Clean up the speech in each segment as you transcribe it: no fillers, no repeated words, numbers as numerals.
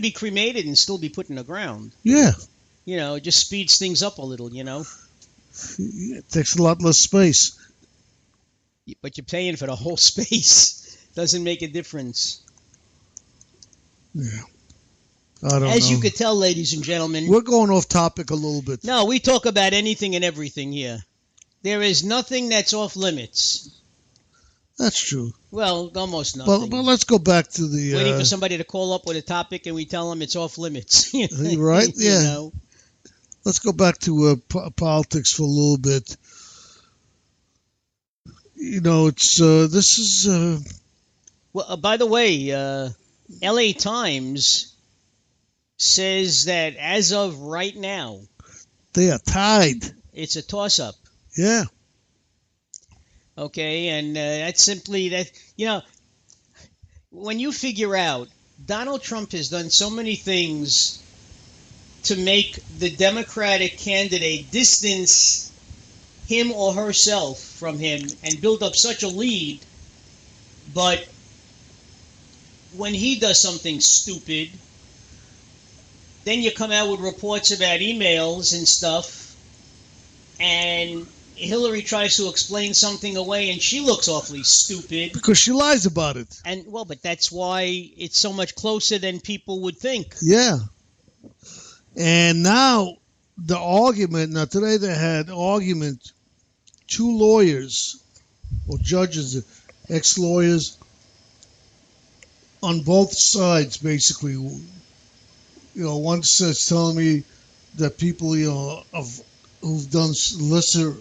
could be cremated and still be put in the ground. Yeah. It just speeds things up a little, It takes a lot less space. But you're paying for the whole space. Doesn't make a difference. Yeah. I don't know. As you could tell, ladies and gentlemen. We're going off topic a little bit. No, we talk about anything and everything here. There is nothing that's off limits. That's true. Well, almost nothing. But let's go back to the... Waiting for somebody to call up with a topic and we tell them it's off limits. Right? Yeah. Let's go back to politics for a little bit. It's... this is... Well, by the way, LA Times says that as of right now... They are tied. It's a toss-up. Yeah. Okay, and that's simply that, when you figure out Donald Trump has done so many things to make the Democratic candidate distance him or herself from him and build up such a lead, but when he does something stupid, then you come out with reports about emails and stuff, and Hillary tries to explain something away, and she looks awfully stupid. Because she lies about it. But that's why it's so much closer than people would think. Yeah. And now, the argument, today they had argument, two lawyers, or judges, ex-lawyers, on both sides, basically. One says, telling me that people, who've done lesser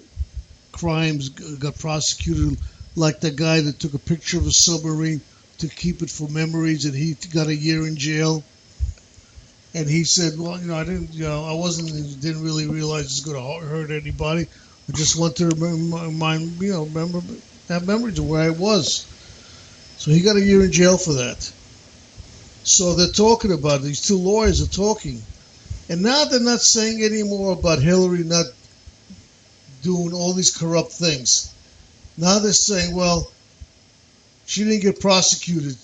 crimes got prosecuted, like the guy that took a picture of a submarine to keep it for memories, and he got a year in jail. And he said, "Well, I didn't really realize it's going to hurt anybody. I just want to have memories of where I was." So he got a year in jail for that. So they're talking about, these two lawyers are talking, and now they're not saying anymore about Hillary not doing all these corrupt things. Now they're saying, well, she didn't get prosecuted.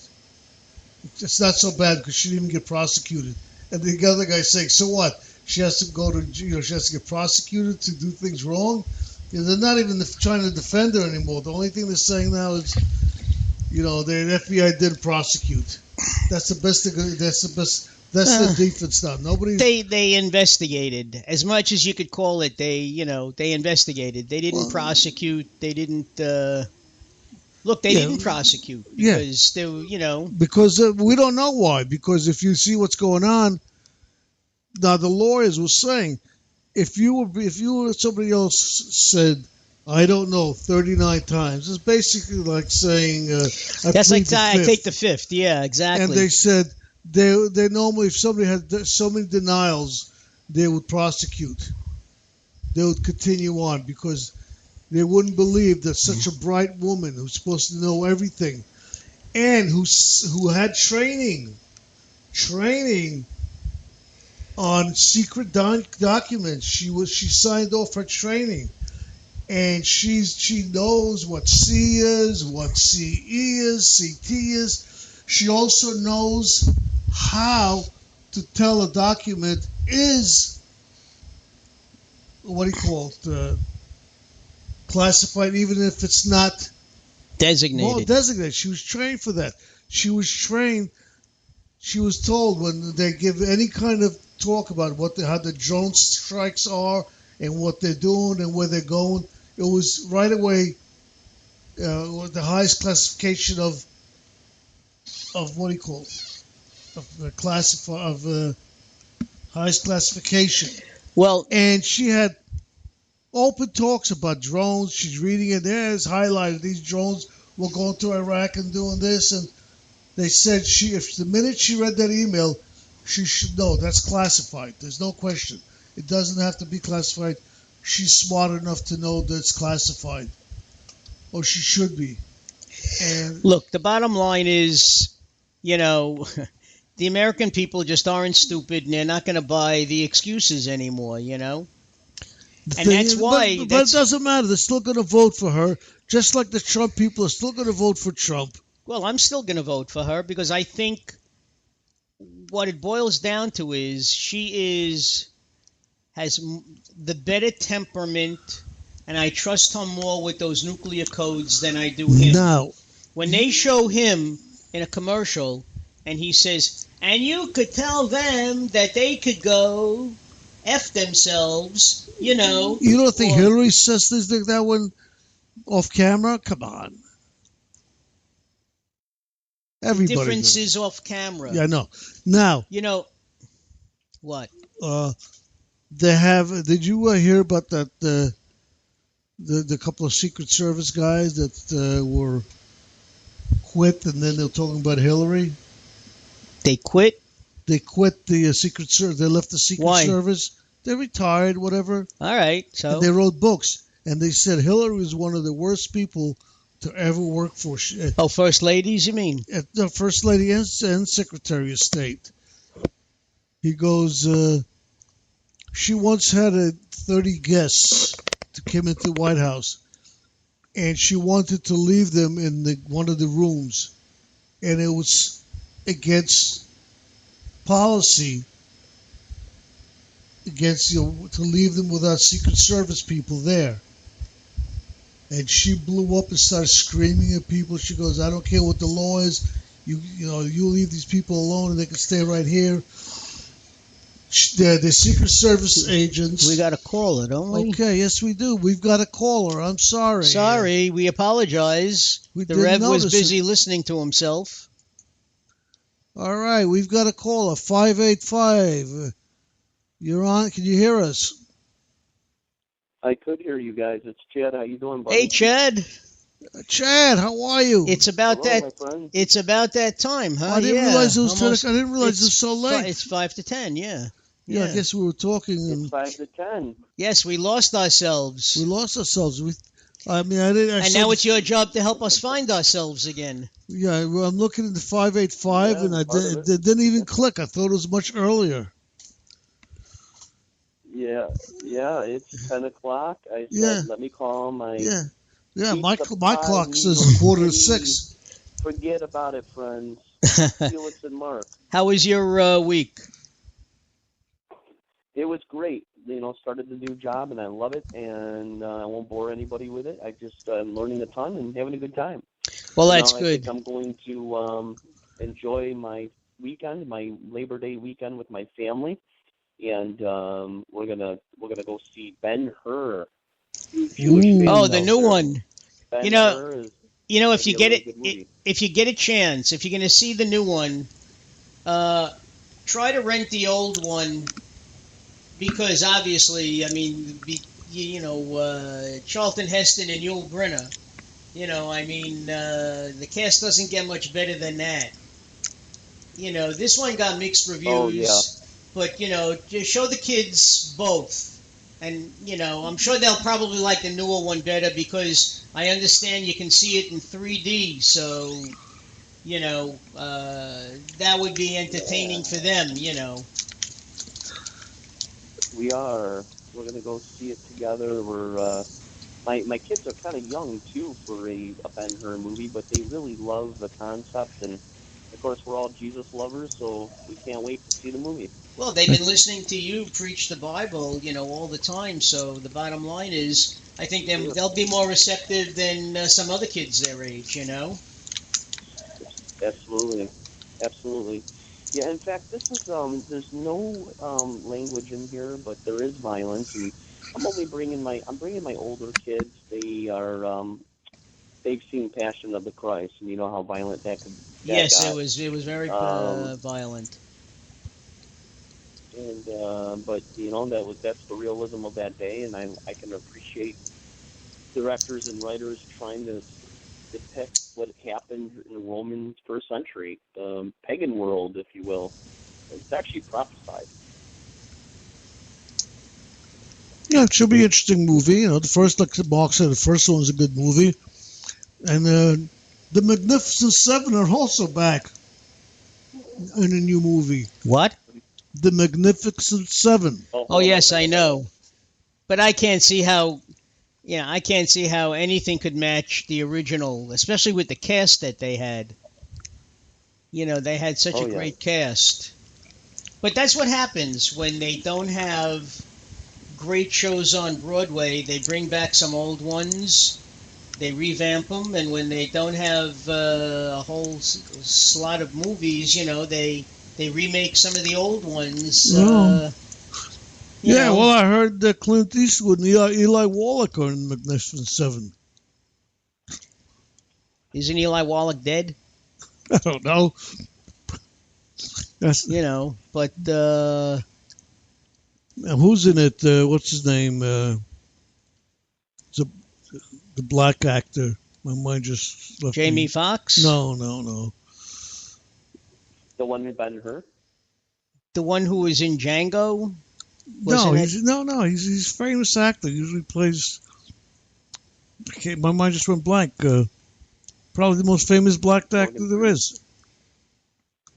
It's not so bad because she didn't get prosecuted. And the other guy's saying, so what? She has to go to, she has to get prosecuted to do things wrong? They're not even trying to defend her anymore. The only thing they're saying now is, the FBI didn't prosecute. That's the best. That's the defense now. Nobody. They investigated as much as you could call it. They investigated. They didn't prosecute. They didn't. Look, they didn't prosecute because they, Because we don't know why. Because if you see what's going on, now the lawyers were saying, if you were somebody else said, I don't know, 39 times. It's basically like saying, that's like I take the fifth. Yeah, exactly. And they said they normally, if somebody had so many denials, they would prosecute. They would continue on because they wouldn't believe that such a bright woman who's supposed to know everything and who had training on secret documents. She signed off her training. And she knows what C is, what CE is, CT is. She also knows how to tell a document is, classified, even if it's not designated. Well, designated. She was trained for that. She was trained. She was told when they give any kind of talk about how the drone strikes are and what they're doing and where they're going. It was right away the highest classification of highest classification. Well, and she had open talks about drones. She's reading it there. It's highlighted. These drones were going to Iraq and doing this, and they said if the minute she read that email, she should know that's classified. There's no question. It doesn't have to be classified. She's smart enough to know that it's classified, or she should be. And look, the bottom line is, the American people just aren't stupid, and they're not going to buy the excuses anymore, And that's why. But it doesn't matter. They're still going to vote for her, just like the Trump people are still going to vote for Trump. Well, I'm still going to vote for her because I think what it boils down to is she has the better temperament, and I trust her more with those nuclear codes than I do him. Now, when they show him in a commercial, and he says, and you could tell them that they could go F themselves, You don't think Hillary says things like that one off camera? Come on. Everybody the difference does. is off camera. Yeah, I know. Now, what? They have. Did you hear about that? The couple of Secret Service guys that were quit, and then they're talking about Hillary. They quit. They quit the Secret Service. They left the Secret Service. They retired, whatever. All right. So and they wrote books, and they said Hillary was one of the worst people to ever work for. First ladies, you mean? The First Lady and Secretary of State. He goes. She once had 30 guests to come into the White House, and she wanted to leave them in one of the rooms, and it was against policy, to leave them without Secret Service people there. And she blew up and started screaming at people. She goes, "I don't care what the law is. You leave these people alone, and they can stay right here." The Secret Service agents. We got a caller, don't we? Okay, yes, we do. We've got a caller. I'm sorry. Sorry, we apologize. The Rev was busy listening to himself. All right, we've got a caller, 585. You're on. Can you hear us? I could hear you guys. It's Chad. How you doing, buddy? Hey, Chad. Chad, how are you? It's about It's about that time, huh? I didn't realize it was 10 o'clock. I didn't realize it was so late. It's 5 to 10. Yeah. Yeah, I guess we were talking. It's 5 to 10. Yes, we lost ourselves. I didn't. And now it's your job to help us find ourselves again. Yeah, well, I'm looking at the 585, and it didn't even click. I thought it was much earlier. Yeah, it's 10 o'clock. I said, let me call my... My clock says 5:45. Forget about it, friends. Felix and Mark. How was your week? It was great. Started the new job, and I love it, and I won't bore anybody with it. I'm learning a ton and having a good time. Well, that's good. I think I'm going to enjoy my weekend, my Labor Day weekend with my family, and we're gonna go see Ben-Hur. The new one. Ben-Hur if you get a chance, if you're going to see the new one, try to rent the old one, because obviously, Charlton Heston and Yul Brynner, the cast doesn't get much better than that. This one got mixed reviews, but just show the kids both. And, I'm sure they'll probably like the newer one better, because I understand you can see it in 3D. So, that would be entertaining for them, We're going to go see it together. My kids are kind of young, too, for a Ben-Hur movie, but they really love the concept. And, of course, we're all Jesus lovers, so we can't wait to see the movie. Well, they've been listening to you preach the Bible, all the time. So the bottom line is, I think they'll be more receptive than some other kids their age, Absolutely. Yeah, in fact, this is there's no language in here, but there is violence, and I'm bringing my older kids. They are they've seen Passion of the Christ, and you know how violent that could. Yes, it was very violent. And but that's the realism of that day, and I can appreciate directors and writers trying to depict what happened in the Roman first century, pagan world, if you will. It's actually prophesied. Yeah, it should be an interesting movie. The first, like Mark said, the first one was a good movie, and the Magnificent Seven are also back in a new movie. What? The Magnificent Seven. Oh yes, I know, but I can't see how. Yeah, I can't see how anything could match the original, especially with the cast that they had. They had such a great cast. But that's what happens when they don't have great shows on Broadway. They bring back some old ones, they revamp them, and when they don't have a whole slot of movies, they remake some of the old ones. Yeah, well, I heard that Clint Eastwood and Eli Wallach are in Magnificent Seven. Isn't Eli Wallach dead? I don't know. But who's in it? What's his name? The black actor. My mind just left Jamie me. Foxx? No. The one with Ben-Hur? The one who was in Django? No, he's a famous actor. He usually plays. My mind just went blank. Probably the most famous black actor there is.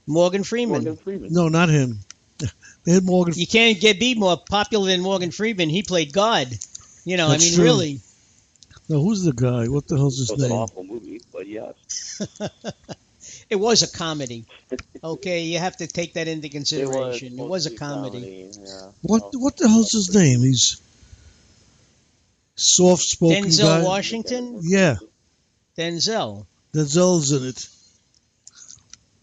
Morgan Freeman. No, not him. They had Morgan. You can't be more popular than Morgan Freeman. He played God. That's true. Really. No, who's the guy? What the hell's his name? It was an awful movie, but yes. It was a comedy. Okay, you have to take that into consideration. It was a comedy. Yeah. What the hell's his name? He's soft-spoken Denzel guy. Washington? Yeah. Denzel's in it.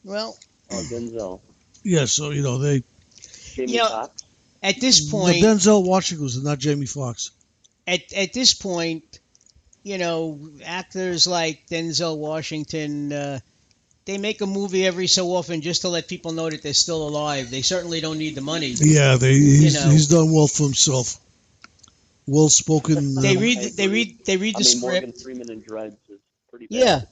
Well. Denzel. Yeah, so, they... Jamie Foxx? At this point... No, Denzel Washington was not Jamie Foxx. At this point, actors like Denzel Washington... they make a movie every so often just to let people know that they're still alive. They certainly don't need the money. Yeah, he's done well for himself. Well spoken. They read the script. Morgan Freeman in Dreads is pretty bad.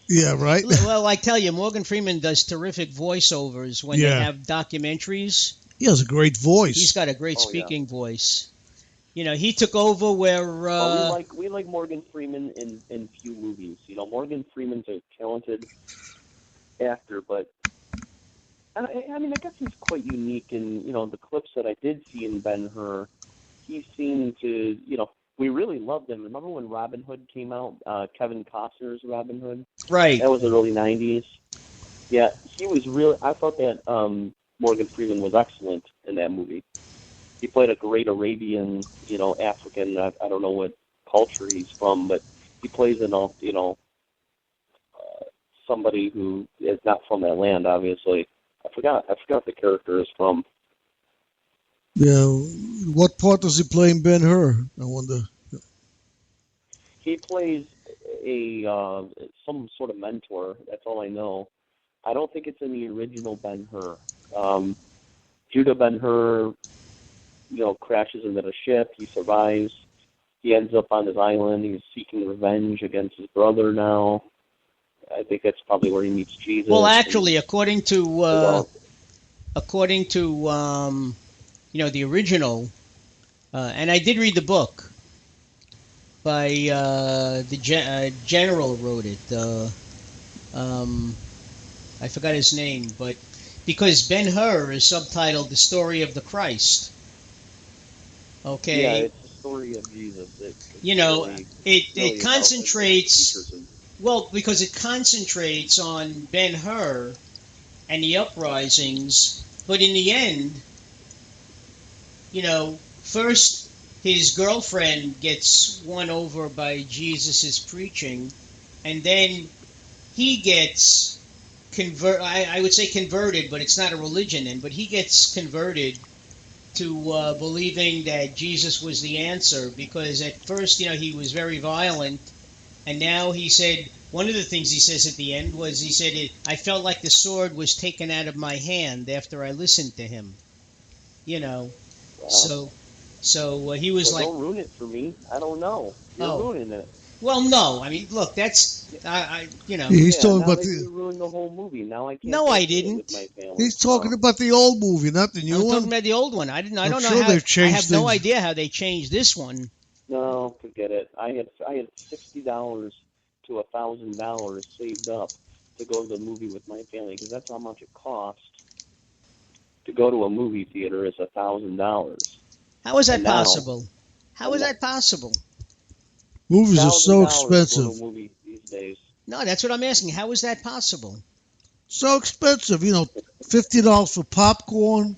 Yeah, right. Well, I tell you, Morgan Freeman does terrific voiceovers when they have documentaries. He has a great voice. He's got a great speaking voice. He took over where. We like Morgan Freeman in few movies. Morgan Freeman's a talented actor, but I guess he's quite unique in the clips that I did see in Ben-Hur. He seemed to we really loved him. Remember when Robin Hood came out? Kevin Costner's Robin Hood. Right. That was the early '90s. Yeah, he was really. I thought that Morgan Freeman was excellent in that movie. He played a great Arabian, African. I don't know what culture he's from, but he plays somebody who is not from that land, obviously. I forgot the character is from. Yeah, what part does he play in Ben-Hur? I wonder. He plays some sort of mentor. That's all I know. I don't think it's in the original Ben-Hur. Judah Ben-Hur, crashes into the ship. He survives. He ends up on his island. He's seeking revenge against his brother now. I think that's probably where he meets Jesus. Well, actually, according to the original, and I did read the book by the general wrote it. I forgot his name, but because Ben-Hur is subtitled "The Story of the Christ." Okay. Yeah, it's the story of Jesus. It concentrates. Well, because it concentrates on Ben-Hur and the uprisings, but in the end, first his girlfriend gets won over by Jesus' preaching, and then he gets I would say converted, but it's not a religion then, but he gets converted to believing that Jesus was the answer, because at first, he was very violent. And now he said, one of the things he says at the end was, he said, I felt like the sword was taken out of my hand after I listened to him. Wow. So he was like... Don't ruin it for me. I don't know. You're ruining it. Well, no. I mean, look, that's... He's talking about you ruined the whole movie. Now I can't... No, I didn't. He's talking about the old movie, not the new one. I'm talking about the old one. I don't know sure how... I have no idea how they changed this one. No, forget it. I had $60 to $1,000 saved up to go to the movie with my family, because that's how much it costs to go to a movie theater is $1,000. How is that possible? How is that possible? Movies are so expensive. To go to a movie these days. No, that's what I'm asking. How is that possible? So expensive, $50 for popcorn,